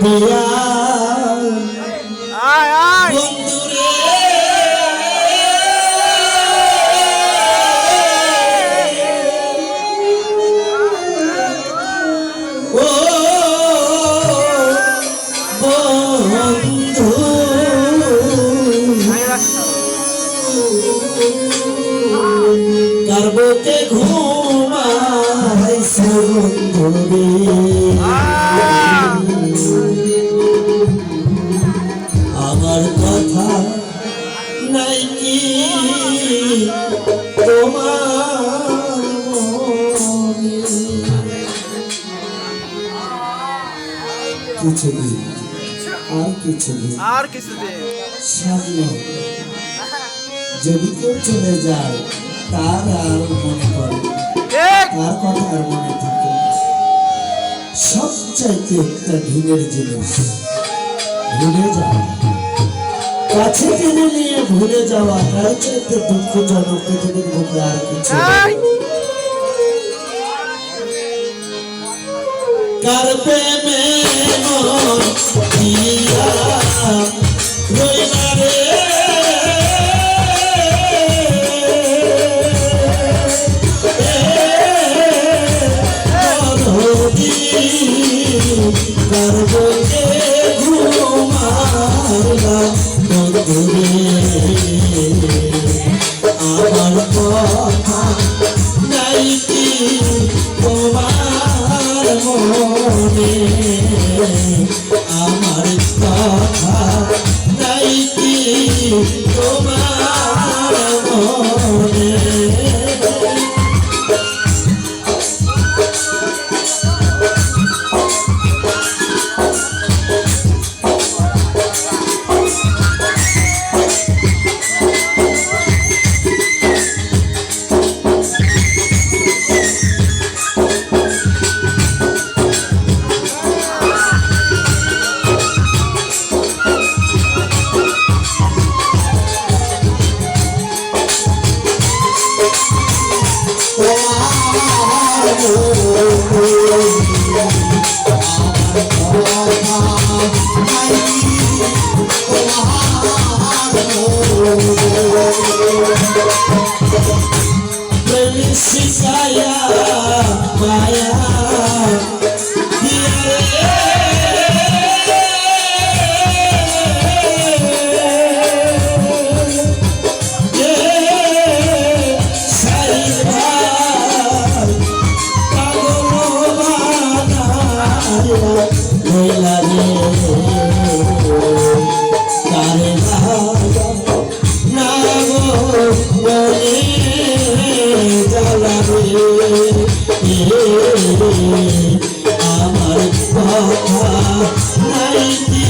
দিয়া আয় আয় বন্ধুরে ও বন্ধু কার বুকে ঘুমাইছে বন্ধুরে আমার কথা নাই কি তোমার মনে? কিছু নেই আর কিছু নেই আর কিছুদিন সামনে যদি কেউ চলে যায় তার আর মনে পড়ে তার কথা আর মনে থাকে সবচাইতে একটা ঘৃণের জিনিস ভুলে যাওয়া কাছে টেনে নিয়ে ভুলে যাওয়া তার চাইতে দুঃখজনক পৃথিবীর বুকে আর কিছু নেই। কার প্রেমে মন দিয়া রইলা রে কার বুকে ঘুমাইলা বন্ধুরে আমার কথা নাই কি তোমার মনে? আমার কথা নাই কি তোমার মনে? Sikaya Maya আমার কথা নাই কি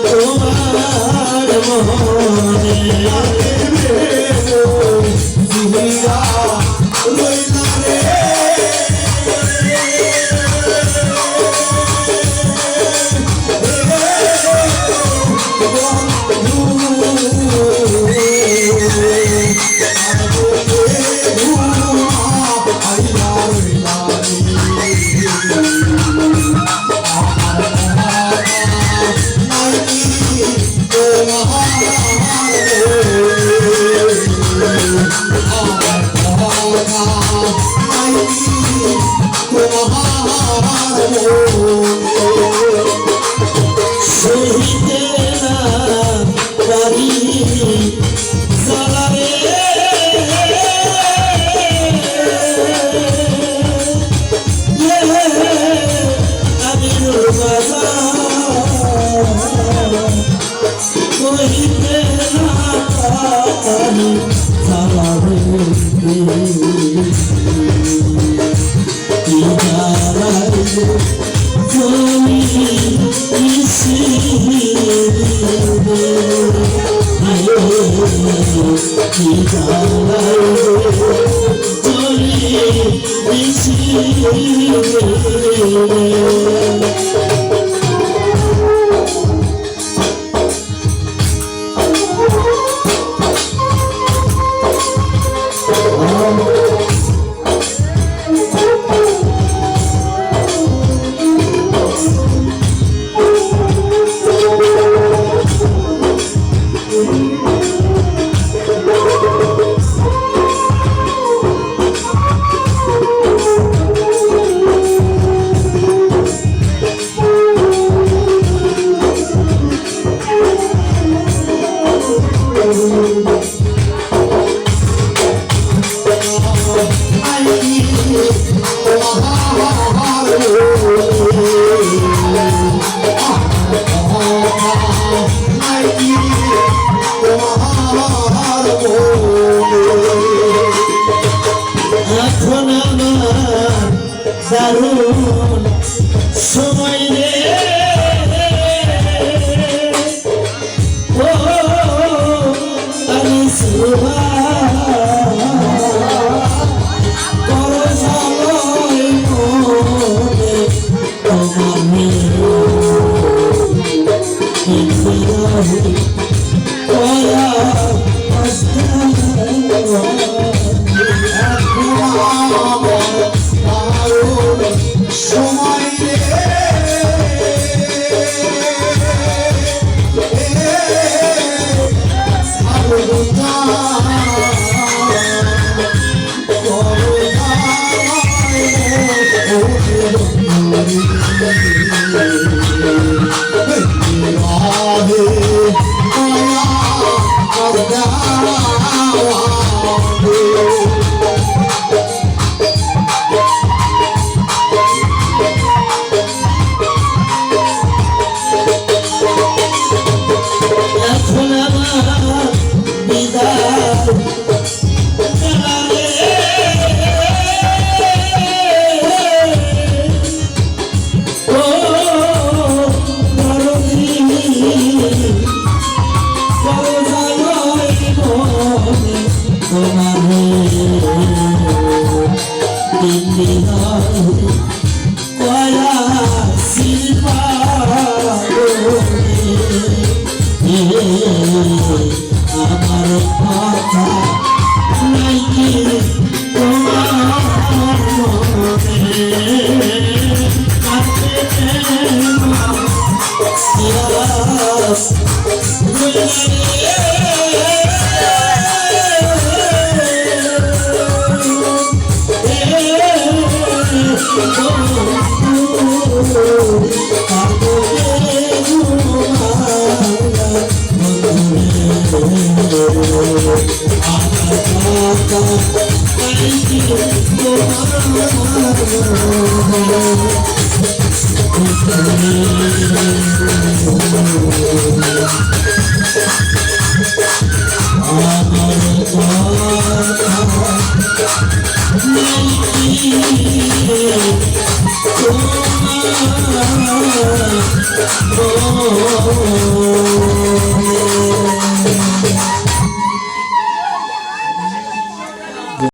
তোমার মনে? সহিতে না পারি জ্বালারে আমি সহিতে না পারি জ্বালারে কি জ্বালারে জমি দারুণ সময় রে ও আমি সেবা করো সবাই মনে তোমার মেয়ে কয়া সময় এখন আমার বিদায় ও তোমার দিল্লি কয়া শিল্পা আমার কথা নাই কি তোমার Oh